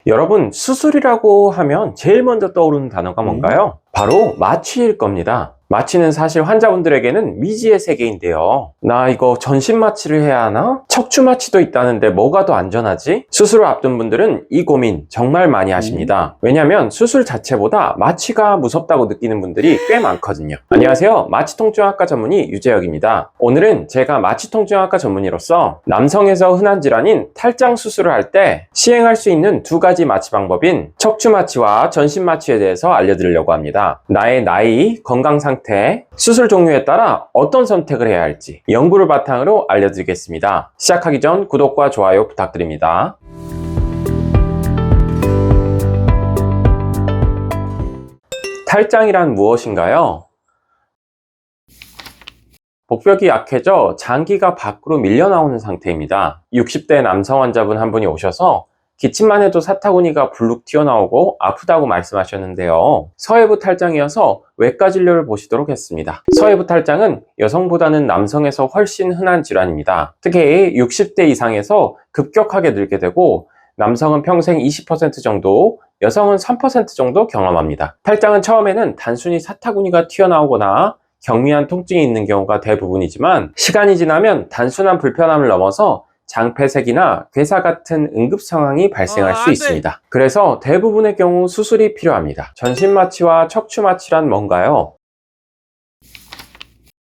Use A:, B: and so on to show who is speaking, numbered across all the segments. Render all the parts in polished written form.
A: 여러분, 수술이라고 하면 제일 먼저 떠오르는 단어가 뭔가요? 바로 마취일 겁니다. 마취는 사실 환자분들에게는 미지의 세계인데요. 나 이거 전신 마취를 해야 하나? 척추 마취도 있다는데 뭐가 더 안전하지? 수술을 앞둔 분들은 이 고민 정말 많이 하십니다. 왜냐하면 수술 자체보다 마취가 무섭다고 느끼는 분들이 꽤 많거든요. 안녕하세요. 마취통증학과 전문의 유재혁입니다. 오늘은 제가 마취통증학과 전문의로서 남성에서 흔한 질환인 탈장 수술을 할 때 시행할 수 있는 두 가지 마취 방법인 척추 마취와 전신 마취에 대해서 알려드리려고 합니다. 나의 나이, 건강 상태, 수술 종류에 따라 어떤 선택을 해야 할지 연구를 바탕으로 알려드리겠습니다. 시작하기 전 구독과 좋아요 부탁드립니다. 탈장이란 무엇인가요? 복벽이 약해져 장기가 밖으로 밀려나오는 상태입니다. 60대 남성 환자분 한 분이 오셔서 기침만 해도 사타구니가 불룩 튀어나오고 아프다고 말씀하셨는데요. 서해부 탈장이어서 외과 진료를 보시도록 했습니다. 서해부 탈장은 여성보다는 남성에서 훨씬 흔한 질환입니다. 특히 60대 이상에서 급격하게 늘게 되고 남성은 평생 20% 정도, 여성은 3% 정도 경험합니다. 탈장은 처음에는 단순히 사타구니가 튀어나오거나 경미한 통증이 있는 경우가 대부분이지만 시간이 지나면 단순한 불편함을 넘어서 장폐색이나 괴사 같은 응급 상황이 발생할 수 있습니다. 그래서 대부분의 경우 수술이 필요합니다. 전신 마취와 척추 마취란 뭔가요?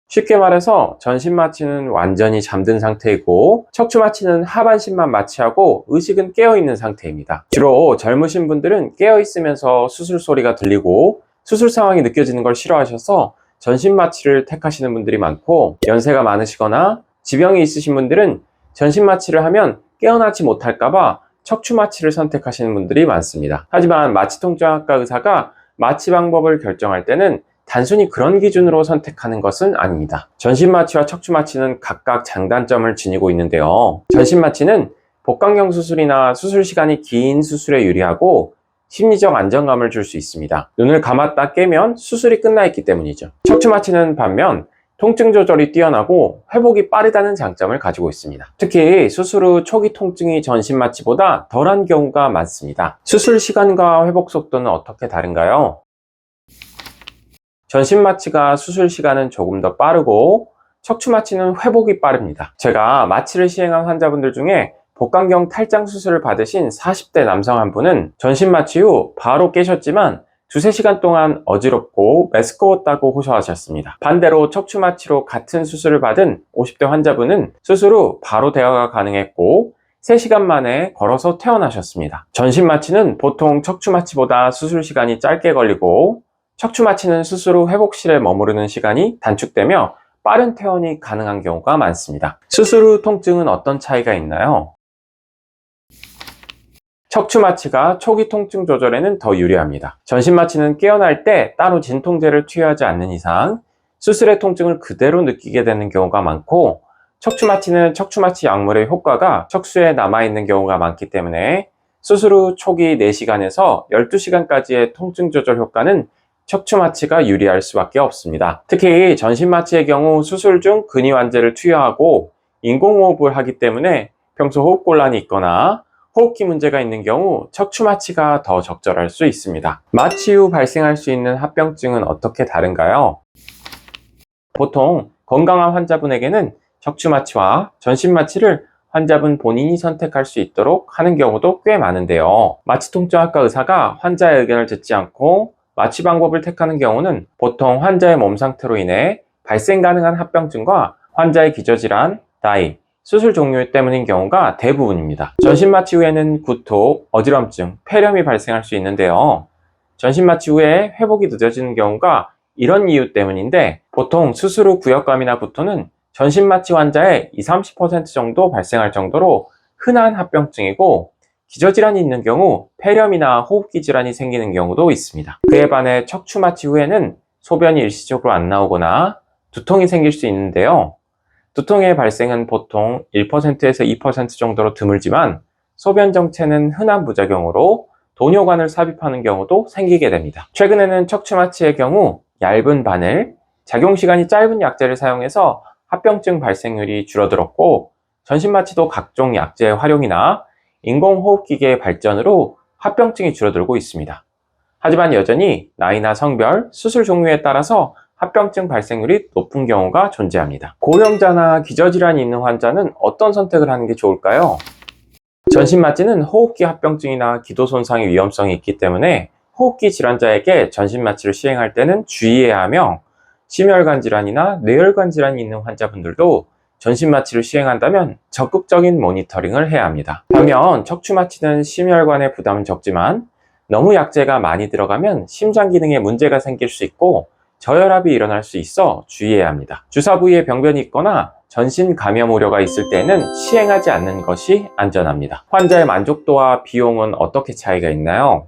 A: 쉽게 말해서 전신 마취는 완전히 잠든 상태이고 척추 마취는 하반신만 마취하고 의식은 깨어있는 상태입니다. 주로 젊으신 분들은 깨어있으면서 수술 소리가 들리고 수술 상황이 느껴지는 걸 싫어하셔서 전신 마취를 택하시는 분들이 많고, 연세가 많으시거나 지병이 있으신 분들은 전신 마취를 하면 깨어나지 못할까봐 척추 마취를 선택하시는 분들이 많습니다. 하지만 마취통증학과 의사가 마취 방법을 결정할 때는 단순히 그런 기준으로 선택하는 것은 아닙니다. 전신 마취와 척추 마취는 각각 장단점을 지니고 있는데요. 전신 마취는 복강경 수술이나 수술 시간이 긴 수술에 유리하고 심리적 안정감을 줄 수 있습니다. 눈을 감았다 깨면 수술이 끝나 있기 때문이죠. 척추 마취는 반면 통증 조절이 뛰어나고 회복이 빠르다는 장점을 가지고 있습니다. 특히 수술 후 초기 통증이 전신 마취보다 덜한 경우가 많습니다. 수술 시간과 회복 속도는 어떻게 다른가요? 전신 마취가 수술 시간은 조금 더 빠르고 척추 마취는 회복이 빠릅니다. 제가 마취를 시행한 환자분들 중에 복강경 탈장 수술을 받으신 40대 남성 한 분은 전신 마취 후 바로 깨셨지만 두세 시간 동안 어지럽고 메스꺼웠다고 호소하셨습니다. 반대로 척추 마취로 같은 수술을 받은 50대 환자분은 수술 후 바로 대화가 가능했고 3시간 만에 걸어서 퇴원하셨습니다. 전신 마취는 보통 척추 마취보다 수술 시간이 짧게 걸리고 척추 마취는 수술 후 회복실에 머무르는 시간이 단축되며 빠른 퇴원이 가능한 경우가 많습니다. 수술 후 통증은 어떤 차이가 있나요? 척추 마취가 초기 통증 조절에는 더 유리합니다. 전신 마취는 깨어날 때 따로 진통제를 투여하지 않는 이상 수술의 통증을 그대로 느끼게 되는 경우가 많고, 척추 마취는 척추 마취 약물의 효과가 척수에 남아있는 경우가 많기 때문에 수술 후 초기 4시간에서 12시간까지의 통증 조절 효과는 척추 마취가 유리할 수밖에 없습니다. 특히 전신 마취의 경우 수술 중 근위완제를 투여하고 인공호흡을 하기 때문에 평소 호흡곤란이 있거나 호흡기 문제가 있는 경우 척추 마취가 더 적절할 수 있습니다. 마취 후 발생할 수 있는 합병증은 어떻게 다른가요? 보통 건강한 환자분에게는 척추 마취와 전신 마취를 환자분 본인이 선택할 수 있도록 하는 경우도 꽤 많은데요. 마취통증학과 의사가 환자의 의견을 듣지 않고 마취 방법을 택하는 경우는 보통 환자의 몸 상태로 인해 발생 가능한 합병증과 환자의 기저질환, 나이, 수술 종류 때문인 경우가 대부분입니다. 전신 마취 후에는 구토, 어지럼증, 폐렴이 발생할 수 있는데요. 전신 마취 후에 회복이 늦어지는 경우가 이런 이유 때문인데, 보통 수술 후 구역감이나 구토는 전신 마취 환자의 20-30% 정도 발생할 정도로 흔한 합병증이고, 기저질환이 있는 경우 폐렴이나 호흡기 질환이 생기는 경우도 있습니다. 그에 반해 척추 마취 후에는 소변이 일시적으로 안 나오거나 두통이 생길 수 있는데요. 두통의 발생은 보통 1%에서 2% 정도로 드물지만 소변 정체는 흔한 부작용으로 도뇨관을 삽입하는 경우도 생기게 됩니다. 최근에는 척추 마취의 경우 얇은 바늘, 작용시간이 짧은 약제를 사용해서 합병증 발생률이 줄어들었고, 전신 마취도 각종 약제의 활용이나 인공호흡기계의 발전으로 합병증이 줄어들고 있습니다. 하지만 여전히 나이나 성별, 수술 종류에 따라서 합병증 발생률이 높은 경우가 존재합니다. 고령자나 기저질환이 있는 환자는 어떤 선택을 하는 게 좋을까요? 전신마취는 호흡기 합병증이나 기도 손상의 위험성이 있기 때문에 호흡기 질환자에게 전신마취를 시행할 때는 주의해야 하며, 심혈관 질환이나 뇌혈관 질환이 있는 환자분들도 전신마취를 시행한다면 적극적인 모니터링을 해야 합니다. 반면 척추마취는 심혈관의 부담은 적지만 너무 약제가 많이 들어가면 심장 기능에 문제가 생길 수 있고 저혈압이 일어날 수 있어 주의해야 합니다. 주사 부위에 병변이 있거나 전신 감염 우려가 있을 때는 시행하지 않는 것이 안전합니다. 환자의 만족도와 비용은 어떻게 차이가 있나요?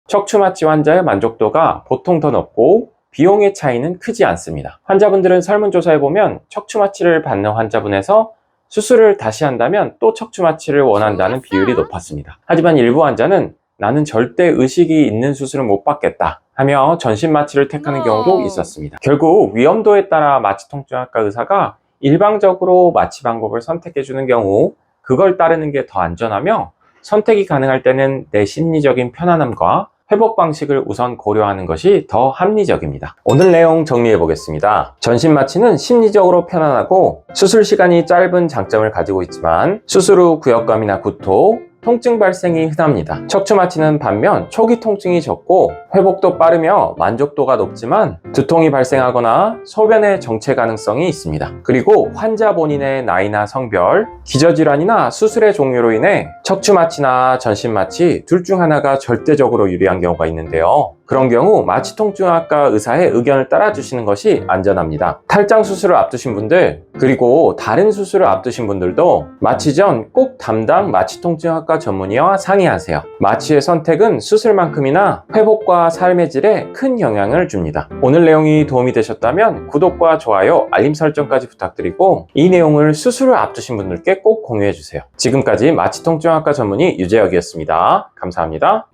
A: 척추마취 환자의 만족도가 보통 더 높고 비용의 차이는 크지 않습니다. 환자분들은 설문조사에 보면 척추마취를 받는 환자분에서 수술을 다시 한다면 또 척추마취를 원한다는 비율이 높았습니다. 하지만 일부 환자는 나는 절대 의식이 있는 수술은 못 받겠다 하며 전신마취를 택하는 경우도 있었습니다. 결국 위험도에 따라 마취통증학과 의사가 일방적으로 마취 방법을 선택해주는 경우 그걸 따르는 게 더 안전하며, 선택이 가능할 때는 내 심리적인 편안함과 회복 방식을 우선 고려하는 것이 더 합리적입니다. 오늘 내용 정리해 보겠습니다. 전신마취는 심리적으로 편안하고 수술 시간이 짧은 장점을 가지고 있지만 수술 후 구역감이나 구토, 통증 발생이 흔합니다. 척추마취는 반면 초기 통증이 적고 회복도 빠르며 만족도가 높지만 두통이 발생하거나 소변의 정체 가능성이 있습니다. 그리고 환자 본인의 나이나 성별, 기저질환이나 수술의 종류로 인해 척추마취나 전신마취 둘 중 하나가 절대적으로 유리한 경우가 있는데요. 그런 경우 마취통증학과 의사의 의견을 따라주시는 것이 안전합니다. 탈장 수술을 앞두신 분들, 그리고 다른 수술을 앞두신 분들도 마취 전 꼭 담당 마취통증학과 전문의와 상의하세요. 마취의 선택은 수술만큼이나 회복과 삶의 질에 큰 영향을 줍니다. 오늘 내용이 도움이 되셨다면 구독과 좋아요, 알림 설정까지 부탁드리고 이 내용을 수술을 앞두신 분들께 꼭 공유해주세요. 지금까지 마취통증학과 전문의 유재혁이었습니다. 감사합니다.